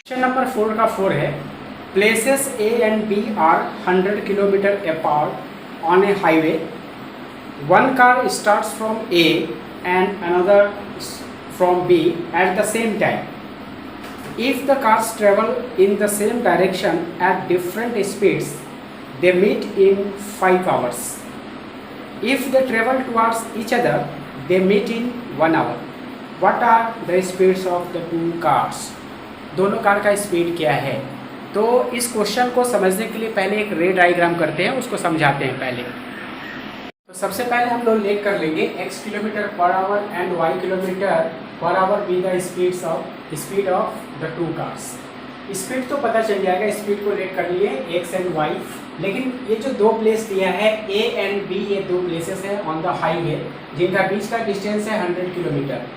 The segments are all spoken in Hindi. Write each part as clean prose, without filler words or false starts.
क्वेश्चन नंबर 4 का 4 है places A and B are 100 kilometre apart on a highway. One car starts from A and another from B at the same time. If the cars travel in the same direction at different speeds, they meet in 5 hours. If they travel towards each other, they meet in 1 hour. What are the speeds of the two cars? दोनों कार का स्पीड क्या है? तो इस क्वेश्चन को समझने के लिए पहले एक रे डायग्राम करते हैं, उसको समझाते हैं पहले। तो सबसे पहले हम लोग लेट कर लेंगे x kilometre per our and y kilometre per our be the speed of the two cars. Speed तो पता चल जाएगा, स्पीड को लेट कर लिए x एंड y, लेकिन ये जो दो प्लेस दिया है a एंड b, ये दो प्लेसेस है ऑन द हाईवे जिनका बीच का डिस्टेंस है 100 किलोमीटर।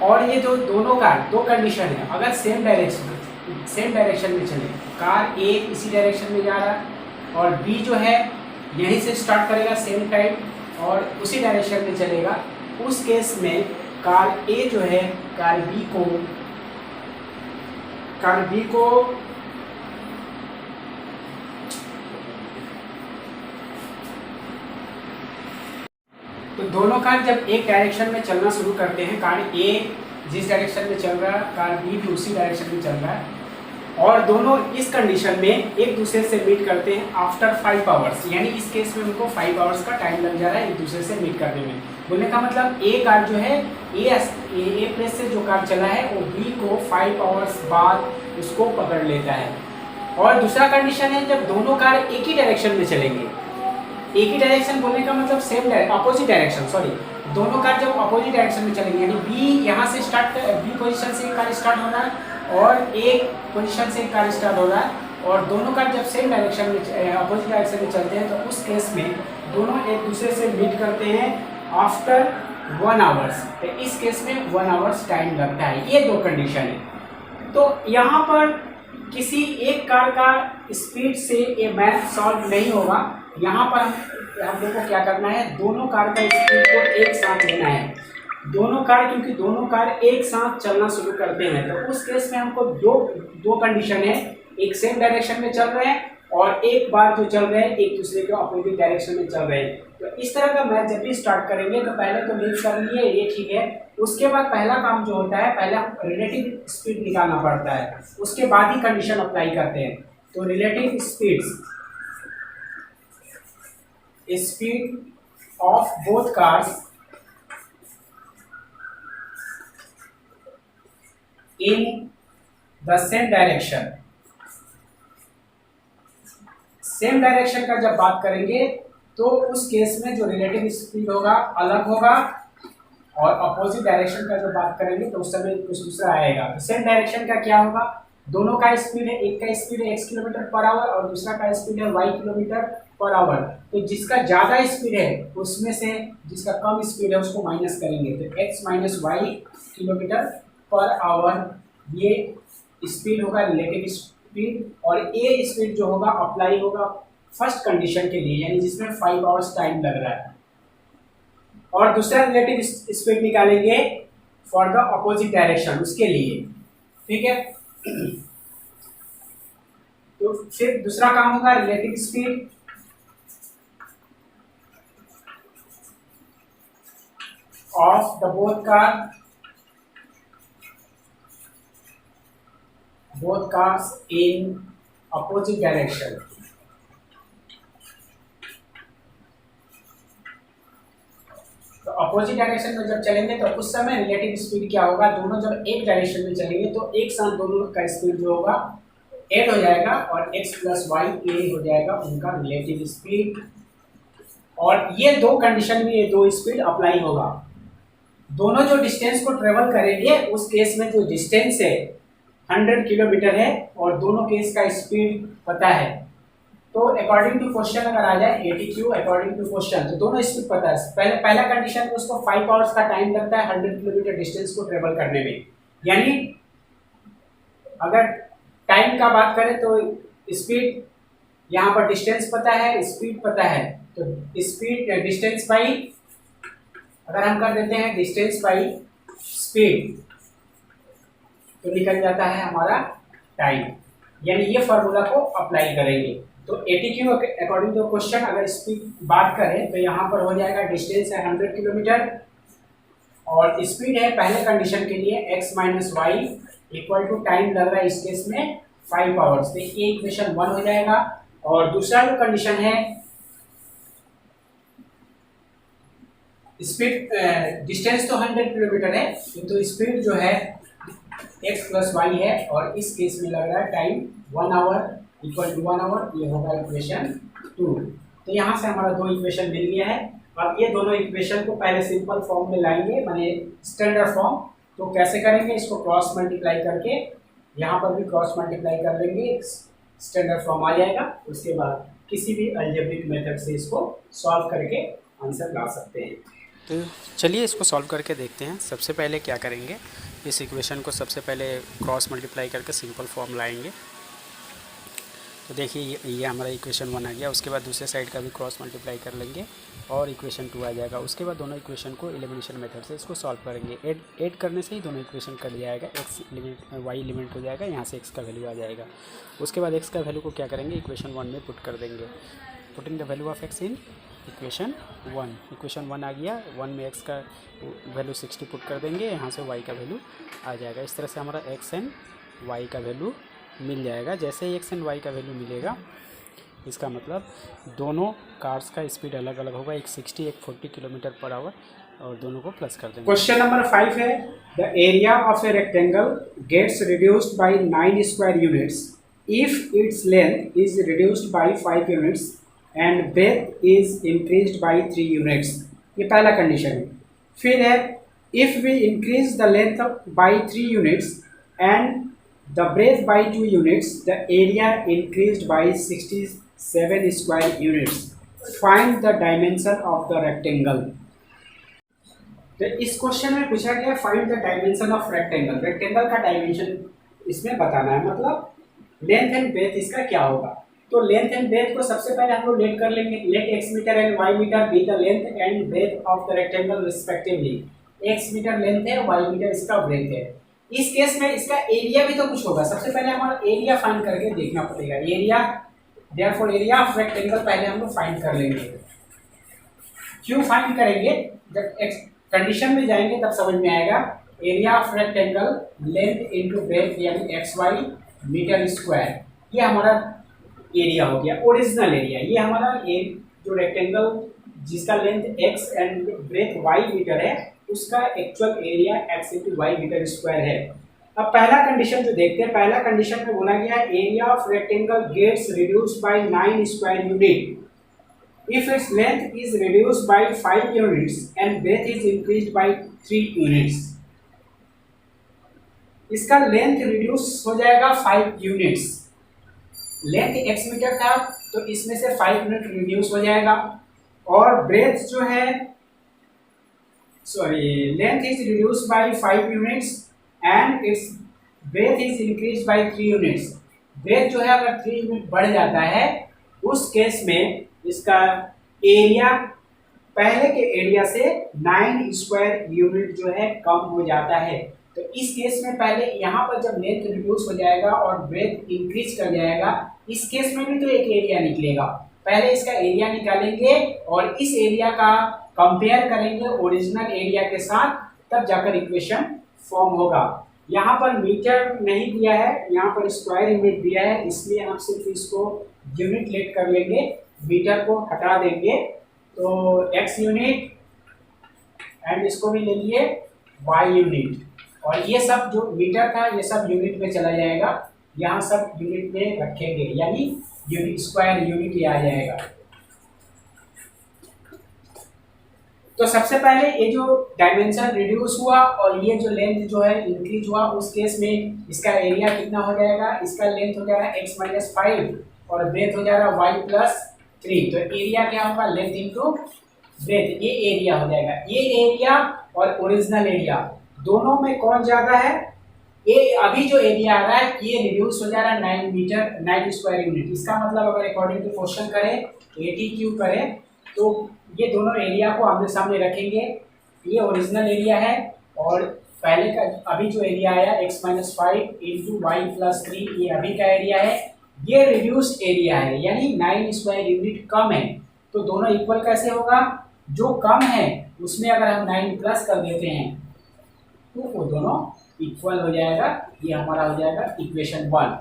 और ये जो दोनों कार, दो कंडीशन है, अगर सेम डायरेक्शन में चले, कार ए इसी डायरेक्शन में जा रहा है और बी जो है यहीं से स्टार्ट करेगा सेम टाइम और उसी डायरेक्शन में चलेगा, उस केस में कार ए जो है कार बी को तो दोनों कार जब एक डायरेक्शन में चलना शुरू करते हैं, कार ए जिस डायरेक्शन में चल रहा है कार बी भी उसी डायरेक्शन में चल रहा है, और दोनों इस कंडीशन में एक दूसरे से मीट करते हैं आफ्टर 5 आवर्स, यानी इस केस में उनको 5 आवर्स का टाइम लग जा रहा है एक दूसरे से मीट करने में। बोलने का मतलब ए कार जो है ए प्लेस से जो कार चला है वो बी को 5 आवर्स बाद उसको पकड़ लेता है। और दूसरा कंडीशन है जब दोनों कार एक ही डायरेक्शन में चलेंगे, एक ही डायरेक्शन बोलने का मतलब सेम अपोजिट डायरेक्शन, सॉरी, दोनों कार जब अपोजिट डायरेक्शन में चलेंगे, यानी बी यहाँ से बी पोजीशन से कार स्टार्ट हो रहा है और एक पोजीशन से कार स्टार्ट हो रहा है, और दोनों कार जब सेम डायरेक्शन में अपोजिट डायरेक्शन में चलते हैं तो उस केस में दोनों एक दूसरे से मीट करते हैं आफ्टर 1 आवर्स। तो इस केस में 1 आवर्स टाइम लगता है। ये दो कंडीशन है। तो यहाँ पर किसी एक कार का स्पीड से ये मैथ सॉल्व नहीं होगा। यहाँ पर हम लोग को क्या करना है, दोनों कार का स्पीड को एक साथ लेना है। दोनों कार, क्योंकि दोनों कार एक साथ चलना शुरू करते हैं तो उस केस में हमको दो कंडीशन है, एक सेम डायरेक्शन में चल रहे हैं और एक बार जो चल रहे हैं एक दूसरे के अपोजिट डायरेक्शन में चल रहे हैं। तो इस तरह का मैथ जब भी स्टार्ट करेंगे तो पहले तो लिख कर लिए, ये ठीक है। उसके बाद पहला काम जो होता है, पहले रिलेटिव स्पीड निकालना पड़ता है, उसके बाद ही कंडीशन अप्लाई करते हैं। तो relative speed of both cars in the same direction. Same direction का जब बात करेंगे तो उस केस में जो रिलेटिव स्पीड होगा अलग होगा, और अपोजिट डायरेक्शन का जो बात करेंगे तो उस समय कुछ दूसरा आएगा। तो सेम डायरेक्शन का क्या होगा, दोनों का स्पीड है, एक का स्पीड है x किलोमीटर पर आवर और दूसरा का स्पीड है y किलोमीटर पर आवर। तो जिसका ज़्यादा स्पीड है उसमें से जिसका कम स्पीड है उसको माइनस करेंगे, तो x minus y kilometre per hour ये स्पीड होगा रिलेटिव स्पीड, और ये स्पीड जो होगा अप्लाई होगा फर्स्ट कंडीशन के लिए, यानी जिसमें 5 आवर्स टाइम लग रहा है। और दूसरा रिलेटिव स्पीड निकालेंगे फॉर द अपोजिट डायरेक्शन, उसके लिए, ठीक है। तो फिर दूसरा काम होगा relative speed of the both cars in opposite direction। तो अपोजिट डायरेक्शन में जब चलेंगे तो उस समय रिलेटिव स्पीड क्या होगा, दोनों जब एक डायरेक्शन में चलेंगे तो एक साथ दोनों का स्पीड जो होगा ऐड हो जाएगा और x प्लस वाई ए हो जाएगा उनका रिलेटिव स्पीड। और ये दो कंडीशन में ये दो स्पीड अप्लाई होगा। दोनों जो डिस्टेंस को ट्रेवल करेंगे उस केस में जो डिस्टेंस है 100 किलोमीटर है और दोनों केस का स्पीड पता है। तो अकॉर्डिंग टू क्वेश्चन अगर आ जाए ATQ अकॉर्डिंग टू क्वेश्चन, तो दोनों स्पीड पता है। पहला कंडीशन में उसको 5 आवर्स का टाइम लगता है 100 किलोमीटर डिस्टेंस को ट्रेवल करने में। यानी अगर टाइम का बात करें तो स्पीड, यहाँ पर डिस्टेंस पता है, स्पीड पता है, तो स्पीड डिस्टेंस बाई, अगर हम कर देते हैं डिस्टेंस बाई स्पीड तो निकल जाता है हमारा टाइम, यानी ये फार्मूला को अप्लाई करेंगे। तो ATQ अकॉर्डिंग टू क्वेश्चन अगर स्पीड बात करें तो यहाँ पर हो जाएगा, डिस्टेंस है 100 किलोमीटर और स्पीड है पहले कंडीशन के लिए x minus y equal to time लग रहा है इस केस में 5 आवर्स। तो ये इक्वेशन 1 हो जाएगा। और दूसरा जो कंडीशन है स्पीड, डिस्टेंस तो 100 किलोमीटर है तो स्पीड जो है x प्लस वाई है और इस केस में लग रहा है time 1 hour equal to 1 hour, ये होगा इक्वेशन 2। तो यहाँ से हमारा दो इक्वेशन मिल गया है। अब ये दोनों इक्वेशन को पहले सिंपल फॉर्म में लाएंगे, माने स्टैंडर्ड फॉर्म। तो कैसे करेंगे, इसको क्रॉस मल्टीप्लाई करके यहाँ पर भी क्रॉस मल्टीप्लाई कर लेंगे, स्टैंडर्ड फॉर्म आ जाएगा। उसके बाद किसी भी अलजेब्रिक मेथड से इसको सॉल्व करके आंसर ला सकते हैं। तो चलिए इसको सॉल्व करके देखते हैं। सबसे पहले क्या करेंगे, इस इक्वेशन को सबसे पहले क्रॉस मल्टीप्लाई करके सिंपल फॉर्म लाएंगे। तो देखिए ये हमारा इक्वेशन 1 आ गया। उसके बाद दूसरे साइड का भी क्रॉस मल्टीप्लाई कर लेंगे और इक्वेशन 2 आ जाएगा। उसके बाद दोनों इक्वेशन को एलिमिनेशन मेथड से इसको सॉल्व करेंगे। ऐड करने से ही दोनों इक्वेशन कट जाएगा, एक्स लिमिट वाई लिमिट हो जाएगा, यहाँ से एक्स का वैल्यू आ जाएगा। उसके बाद एक्स का वैल्यू को क्या करेंगे, इक्वेशन 1 में पुट कर देंगे। Putting the value of x in equation 1, equation 1 आ गया। 1 में एक्स का वैल्यू 60 पुट कर देंगे, यहाँ से वाई का वैल्यू आ जाएगा। इस तरह से हमारा एक्स एंड वाई का वैल्यू मिल जाएगा। जैसे ही एक्स एंड वाई का वैल्यू मिलेगा, इसका मतलब दोनों कार्स का स्पीड अलग अलग होगा, एक 60 एक 40 किलोमीटर पर आवर, और दोनों को प्लस कर देंगे। क्वेश्चन नंबर 5 है, the area of a rectangle gets reduced by 9 square units if its length is reduced by 5 units and breadth is increased by 3 units. ये पहला कंडीशन है। फिर है, if we increase the length by 3 units and the breadth by 2 units, the area increased by 67 square units. Find the dimension of the rectangle. तो इस क्वेश्चन में पूछा गया find the dimension of rectangle. Rectangle का डायमेंशन इसमें बताना है, मतलब लेंथ एंड ब्रेथ इसका क्या होगा। तो लेंथ एंड ब्रेथ को सबसे पहले हम लोग लेट कर लेंगे। Let x metre and y metre be the length and breadth of the rectangle respectively. X metre length है, वाई मीटर इसका ब्रेथ है। इस केस में इसका एरिया भी तो कुछ होगा। सबसे पहले हमारा एरिया फाइंड करके देखना पड़ेगा। Area, therefore area of rectangle पहले हम लोग फाइंड कर लेंगे। क्यों फाइंड करेंगे, जब कंडीशन में जाएंगे तब समझ में आएगा। Area of rectangle length into breadth यानी एक्स वाई मीटर स्क्वायर, ये हमारा एरिया हो गया, ओरिजिनल एरिया। ये हमारा जो रेक्टेंगल जिसका length x and breadth y metre है, उसका actual area x into y metre square है। अब पहला कंडीशन जो देखते हैं, पहला कंडीशन में बोला गया area of rectangle gets reduced by 9 square unit if its length is reduced by 5 units and breadth is increased by 3 units. इसका लेंथ रिड्यूस हो जाएगा 5 यूनिट्स। लेंथ x मीटर था तो इसमें से 5 यूनिट रिड्यूस हो जाएगा। और ब्रेथ जो है, length is reduced by 5 units and its breadth is increased by 3 units. Breadth जो है अगर 3 यूनिट बढ़ जाता है, उस केस में इसका एरिया पहले के एरिया से 9 स्क्वायर यूनिट जो है कम हो जाता है। तो इस केस में पहले यहाँ पर जब लेंथ रिड्यूस हो जाएगा और ब्रेथ इंक्रीज कर जाएगा, इस केस में भी तो एक एरिया निकलेगा। पहले इसका एरिया निकालेंगे और इस एरिया का कंपेयर करेंगे ओरिजिनल एरिया के साथ, तब जाकर इक्वेशन फॉर्म होगा। यहाँ पर मीटर नहीं दिया है, यहाँ पर स्क्वायर यूनिट दिया है, इसलिए हम सिर्फ इसको यूनिट लेट कर लेंगे, मीटर को हटा देंगे। तो एक्स यूनिट एंड इसको भी ले लिए वाई यूनिट, और ये सब जो मीटर था ये सब यूनिट में चला जाएगा। यहाँ सब यूनिट में रखेंगे, यानी यूनिट स्क्वायर यूनिट ये आ जाएगा। तो सबसे पहले ये जो डायमेंशन रिड्यूस हुआ और ये जो लेंथ जो है इंक्रीज हुआ, उस केस में इसका एरिया कितना हो जाएगा, इसका लेंथ हो जाएगा x माइनस 5 और ब्रेथ हो जाएगा y प्लस 3। तो एरिया क्या होगा, लेंथ इंटू ब्रेथ, ये एरिया हो जाएगा। ये एरिया और ओरिजिनल एरिया दोनों में कौन ज़्यादा है, ये अभी जो एरिया आ रहा है ये रिड्यूस हो जा रहा है 9 मीटर 9 स्क्वायर यूनिट। इसका मतलब अगर अकॉर्डिंग टू क्वेश्चन करें, ATQ करें, तो ये दोनों एरिया को आमने सामने रखेंगे। ये ओरिजिनल एरिया है और पहले का अभी जो एरिया आया x-5 इंटू वाई प्लस 3, ये अभी का एरिया है, ये रिड्यूस्ड एरिया है, यानी 9 स्क्वायर यूनिट कम है। तो दोनों इक्वल कैसे होगा? जो कम है उसमें अगर हम 9 प्लस कर देते हैं तो वो दोनों इक्वल हो जाएगा। ये हमारा हो जाएगा इक्वेशन 1।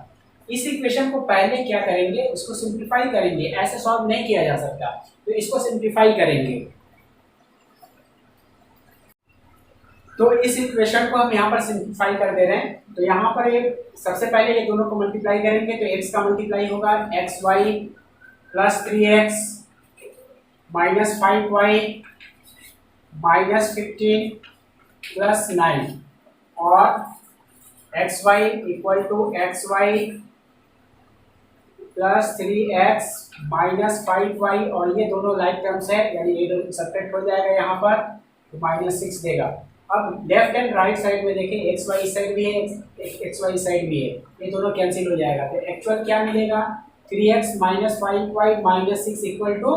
इस इक्वेशन को पहले क्या करेंगे, उसको सिंप्लीफाई करेंगे, ऐसे सॉल्व नहीं किया जा सकता, तो इसको सिंप्लीफाई करेंगे। तो इस इक्वेशन को हम यहाँ पर सिंप्लीफाई कर दे रहे हैं। तो यहाँ पर ये सबसे पहले ये दोनों को मल्टीप्लाई करेंगे, तो x का मल्टीप्लाई होगा xy plus 3x minus 5y minus 15 plus 9 और xy equal to xy plus 3x minus 5y, और ये दोनों लाइक टर्म्स है, यानी ये दोनों सब्ट्रैक्ट हो जाएगा यहाँ पर, तो माइनस 6 देगा। अब लेफ्ट एंड राइट साइड में देखें, एक्स वाई साइड भी है, एक्स वाई साइड भी है, ये दोनों कैंसिल हो जाएगा। तो एक्चुअल क्या मिलेगा? 3x minus 5y minus 6 equal to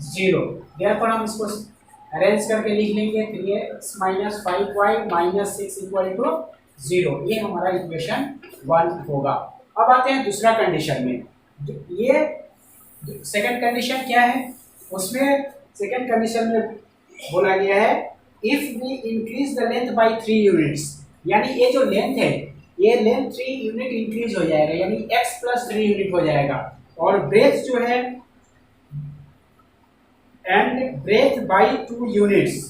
0। Therefore हम इसको अरेंज करके लिख लेंगे, 3x minus 5y minus 6 equal to 0। ये हमारा इक्वेशन 1 होगा। अब आते हैं दूसरा कंडीशन में। ये सेकंड कंडीशन क्या है? उसमें सेकंड कंडीशन में बोला गया है if we increase the length by 3 units, यानी ये जो लेंथ है ये लेंथ 3 यूनिट इंक्रीज हो जाएगा, यानी x प्लस 3 यूनिट हो जाएगा, और ब्रेथ जो है एंड ब्रेथ बाय 2 यूनिट्स,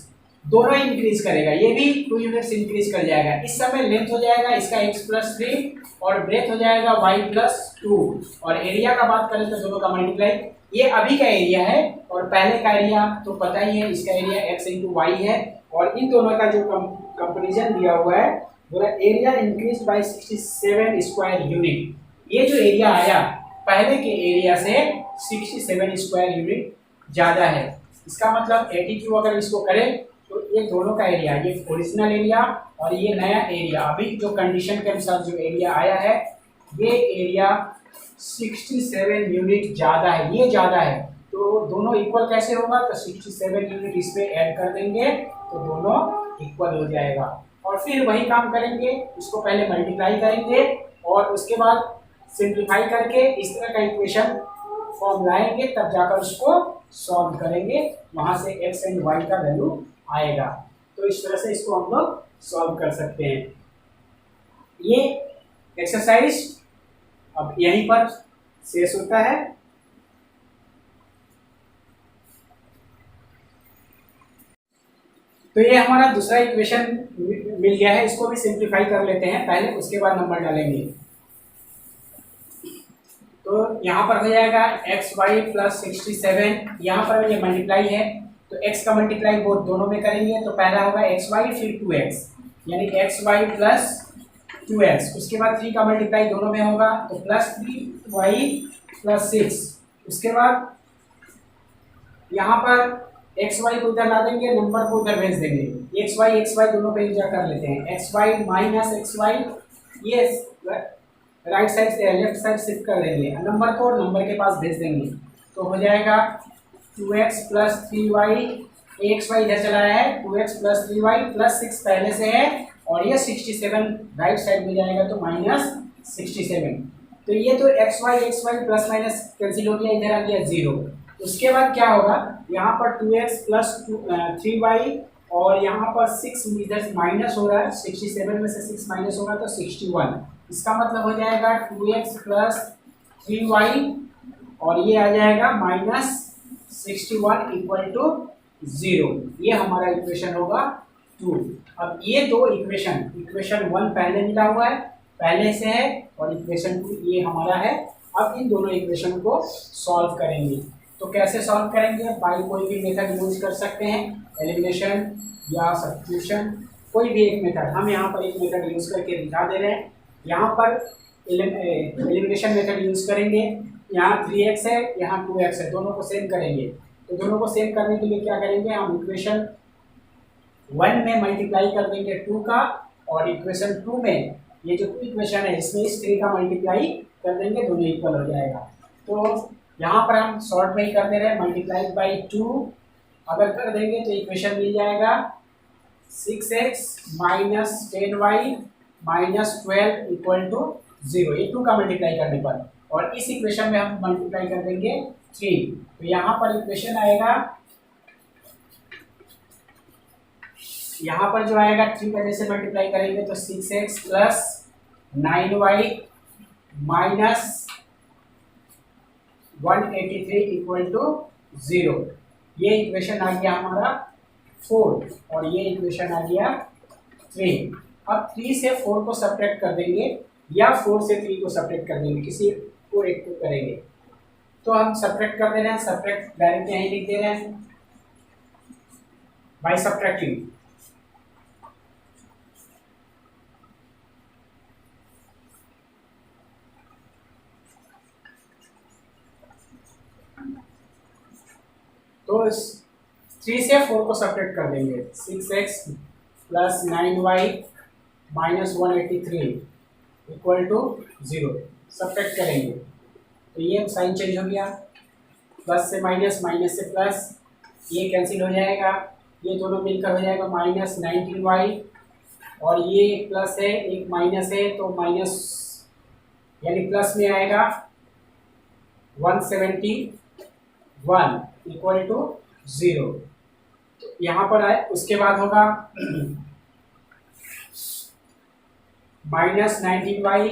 दोनों इंक्रीज करेगा, ये भी 2 यूनिट्स इंक्रीज कर जाएगा। इस समय लेंथ हो जाएगा इसका x प्लस 3 और ब्रेथ हो जाएगा y प्लस 2, और एरिया का बात करें तो दोनों का मल्टीप्लाई। ये अभी का एरिया है और पहले का एरिया तो पता ही है, इसका एरिया x इंटू वाई है, और इन दोनों का जो कंपेरिजन दिया हुआ है बोला area increase by 67 square unit. ये जो एरिया आया पहले के एरिया से 67 स्क्वायर यूनिट ज़्यादा है। इसका मतलब 82 अगर इसको करें तो ये दोनों का एरिया, ये ओरिजिनल एरिया और ये नया एरिया, अभी जो कंडीशन के अनुसार जो एरिया आया है ये एरिया 67 यूनिट ज़्यादा है, ये ज़्यादा है। तो दोनों इक्वल कैसे होगा? तो 67 यूनिट इस पे ऐड कर देंगे तो दोनों इक्वल हो जाएगा, और फिर वही काम करेंगे, इसको पहले मल्टीप्लाई करेंगे और उसके बाद सिंप्लीफाई करके इस तरह का इक्वेशन फॉर्म लाएंगे, तब जाकर उसको सॉल्व करेंगे, वहाँ से x एंड y का वैल्यू आएगा। तो इस तरह से इसको हम लोग सॉल्व कर सकते हैं। ये एक्सरसाइज अब यहीं पर शेष होता है। तो ये हमारा दूसरा इक्वेशन मिल गया है, इसको भी सिंप्लीफाई कर लेते हैं पहले, उसके बाद नंबर डालेंगे। तो यहाँ पर हो जाएगा एक्स वाई प्लस 67, यहाँ पर ये मल्टीप्लाई है तो x का मल्टीप्लाई बोथ दोनों में करेंगे, तो पहला होगा एक्स वाई फिर 2x, यानी एक्स वाई प्लस 2x, उसके बाद 3 का मल्टीप्लाई दोनों में होगा तो प्लस 3y प्लस 6, उसके बाद यहाँ पर एक्स वाई को इधर ला देंगे, नंबर को उधर भेज देंगे, एक्स वाई दोनों पे इंजर कर लेते हैं, x y minus x y, ये राइट साइड से लेफ्ट साइड शिफ्ट कर देंगे, नंबर को नंबर के पास भेज देंगे, तो हो जाएगा 2x plus 3y, x Y इधर चला है, 2x प्लस 3y प्लस 6 पहले से है, और ये 67 राइट साइड में जाएगा तो माइनस 67। तो ये तो x y plus minus cancel हो गया, इधर आ गया 0। उसके बाद क्या होगा, यहाँ पर 2x प्लस 3y और यहाँ पर 6 इधर माइनस हो रहा है, 67 में से 6 माइनस होगा तो 61, इसका मतलब हो जाएगा 2x प्लस 3y और ये आ जाएगा माइनस 61 इक्वल टू 0। ये हमारा इक्वेशन होगा 2। अब ये दो इक्वेशन 1 पहले मिला हुआ है, पहले से है, और इक्वेशन 2 ये हमारा है। अब इन दोनों इक्वेशन को सॉल्व करेंगे, तो कैसे सॉल्व करेंगे? बाई कोई भी मेथड यूज कर सकते हैं, एलिमिनेशन या सब्स्टिट्यूशन, कोई भी एक मेथड। हम यहाँ पर एक मेथड यूज करके दिखा दे रहे हैं। यहाँ पर एलिमिनेशन मेथड यूज करेंगे, यहाँ 3x है, यहाँ 2x है, दोनों को सेम करेंगे। तो दोनों को सेम करने के लिए क्या करेंगे, हम इक्वेशन 1 में मल्टीप्लाई कर देंगे 2 का, और इक्वेशन 2 में ये जो इक्वेशन है इसमें इस 3 का मल्टीप्लाई कर देंगे, दोनों इक्वल हो जाएगा। तो यहाँ पर हम शॉर्ट में ही कर दे रहे हैं, मल्टीप्लाई बाई 2 अगर कर देंगे तो इक्वेशन मिल जाएगा 6x minus 10y minus 12 equal to 0, ये 2 का मल्टीप्लाई करने पर, और इस इक्वेशन में हम मल्टीप्लाई कर देंगे 3, तो यहाँ पर इक्वेशन आएगा, यहाँ पर जो आएगा 3 वजह से मल्टीप्लाई करेंगे तो 6x plus 9y minus 183 equal to 0, ये इक्वेशन आ गया हमारा 4 और ये इक्वेशन आ गया 3। अब 3 से 4 को सब्ट्रैक्ट कर देंगे या 4 से 3 को सब्ट्रैक्ट कर देंगे, किसी को एक को करेंगे, तो हम सब्ट्रैक्ट कर दे रहे हैं, सब्ट्रैक्ट डायरेक्ट यहीं लिख दे रहे हैं बाय सब्ट्रैक्टिंग। तो 3 से 4 को सब्ट्रैक्ट कर देंगे, 6x plus 9y minus 183 equal to 0, subtract करेंगे तो ये साइन चेंज हो गया, प्लस से माइनस, माइनस से प्लस, ये कैंसिल हो जाएगा, ये दोनों मिलकर हो जाएगा माइनस 19y, और ये एक प्लस है एक माइनस है तो माइनस यानी प्लस में आएगा 171 इक्वल टू 0, तो यहाँ पर आए, उसके बाद होगा minus 19y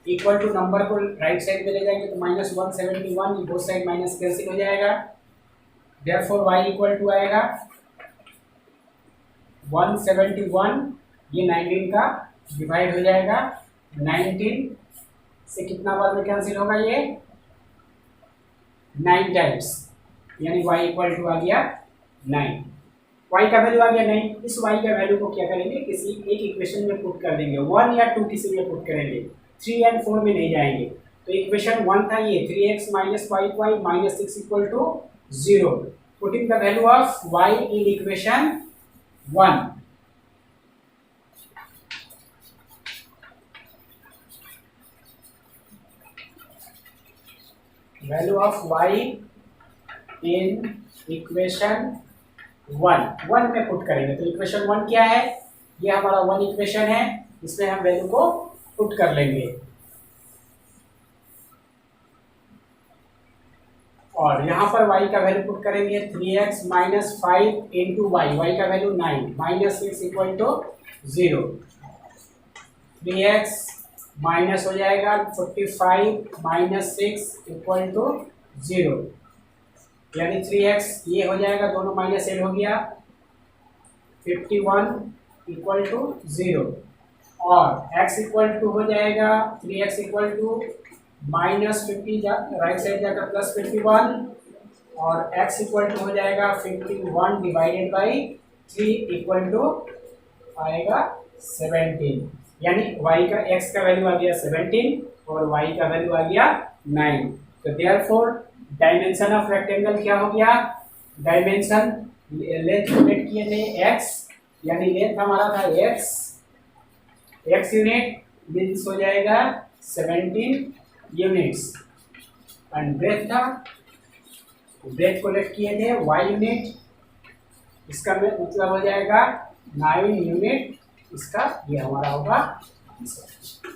equal to, number को राइट साइड में ले जाएंगे तो minus 171, both side minus cancel हो जाएगा, देयरफॉर y इक्वल टू आएगा 171, ये 19 का डिवाइड हो जाएगा 19 से, कितना बार में कैंसिल होगा ये 9 टाइम्स, यानी y इक्वल टू आ गया 9, y का वैल्यू आ गया 9। इस y का वैल्यू को क्या करेंगे, किसी एक इक्वेशन में पुट कर देंगे, 1 या 2 किसी में पुट करेंगे, 3 एंड 4 में नहीं जाएंगे, तो इक्वेशन 1 था ये 3x minus 5y minus 6 equal to 0, putting the value of y in equation 1, value of y in equation 1 में पुट करेंगे, तो इक्वेशन 1 क्या है, ये हमारा 1 इक्वेशन है, इसमें हम वैल्यू को पुट कर लेंगे, और यहाँ पर y का वैल्यू पुट करेंगे 3x माइनस 5 इंटू y का value 9 minus 6 equal to 0, 3x minus हो जाएगा 45 माइनस 6 इक्वल टू 0, यानी 3x ये हो जाएगा, दोनों माइनस एड हो गया 51 इक्वल टू 0, और x इक्वल टू हो जाएगा 3x equal to minus 50, right side जाकर प्लस 51, और x इक्वल टू हो जाएगा 51 डिवाइडेड बाई 3 इक्वल टू आएगा 17, यानी y का x का वैल्यू आ गया 17 और y का वैल्यू आ गया 9, तो देयरफॉर डायमेंशन ऑफ रेक्टेंगल क्या हो गया, डायमेंशन लेंथ यूनिट किए थे x, यानी लेंथ हमारा था x यूनिट मीन्स हो जाएगा 17 यूनिट्स, एंड ब्रेथ था, ब्रेथ को लेट किए थे y यूनिट, इसका मतलब हो जाएगा 9 यूनिट, इसका ये हमारा होगा आंसर।